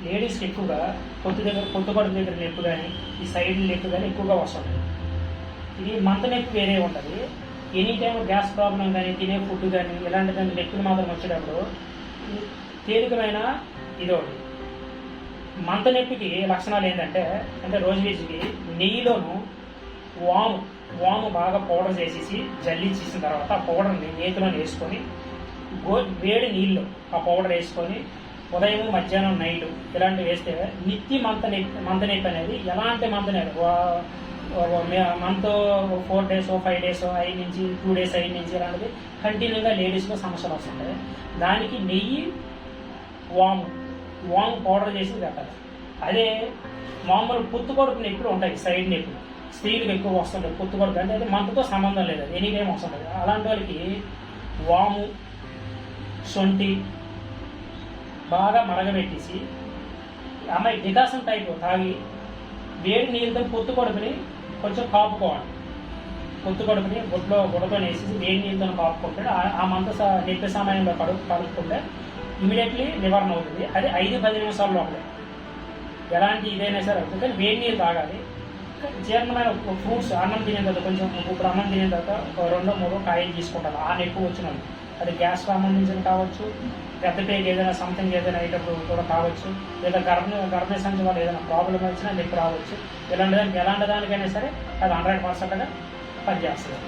లేడీస్కి ఎక్కువగా పొత్తు కడుపు దగ్గర నొప్పి కానీ ఈ సైడ్ నొప్పి కానీ ఎక్కువగా వస్తుంటుంది. ఇది మంత నొప్పి వేరే ఉంటుంది. ఎనీ టైం గ్యాస్ ప్రాబ్లం కానీ తినే ఫుడ్ కానీ ఇలాంటి దాని నొప్పిని మాత్రం వచ్చేటప్పుడు తేలికమైన ఇది ఒకటి. మంత నొప్పికి లక్షణాలు ఏంటంటే రోజు వీటికి నెయ్యిలోను వాము బాగా పౌడర్ చేసేసి జల్లించేసిన తర్వాత ఆ పౌడర్ని నేతిలో వేసుకొని వేడి నీళ్ళు ఆ పౌడర్ వేసుకొని ఉదయం మధ్యాహ్నం నైట్ ఇలాంటివి వేస్తే నిత్య మంత నొప్పి అనేది ఎలాంటి మంత నొప్పి మంత్ 4 days 5 days అయిన నుంచి 2 days అయిన నుంచి ఇలాంటివి కంటిన్యూగా లేడీస్లో సమస్యలు వస్తుంటాయి. దానికి నెయ్యి వాము పౌడర్ చేసి పెట్టాలి. అదే మామూలు పుత్తు కొడుకు నొప్పులు ఉంటాయి, సైడ్ నొప్పులు స్త్రీలకు ఎక్కువ వస్తుంటాయి. పుత్తు కొడుకు అంటే అది మంతతో సంబంధం లేదు, అది ఎనీ టైం వస్తుంటుంది. అలాంటి వాళ్ళకి వాము సొంటి బాగా మరగబెట్టేసి అమ్మాయి డికాషన్ టైప్ తాగి వేడి నీళ్ళతో పొత్తు కడుపుని కొంచెం కాపుకోవాలి. పొత్తు కడుపుని గుడ్డతో వేసేసి వేడి నీళ్ళతో కాపుకుంటే ఆ మంత నొప్పి సమయంలో కడుపుకుంటే ఇమీడియట్లీ నివారణ అవుతుంది. అది 5-10 నిమిషాల లోపలే ఎలాంటి ఇదైనా సరే అవుతుంది. కానీ వేడి నీళ్ళు తాగాలి. జీర్ణమైన ఫ్రూట్స్ అన్నం తినే తర్వాత కొంచెం ఇప్పుడు అన్నం తినే తర్వాత 2-3 కాయలు తీసుకుంటారు ఆ నొప్పి వచ్చిన వాళ్ళు. అది గ్యాస్ సంబంధించిన కావచ్చు, పెద్ద పేరు ఏదైనా సంథింగ్ ఏదైనా అయ్యేటప్పుడు కూడా కావచ్చు, లేదా గర్భ సంచి వాళ్ళు ఏదైనా ప్రాబ్లం వచ్చినా నొప్పి రావచ్చు. ఎలాంటి దానికైనా సరే అది 100% పనిచేస్తుంది.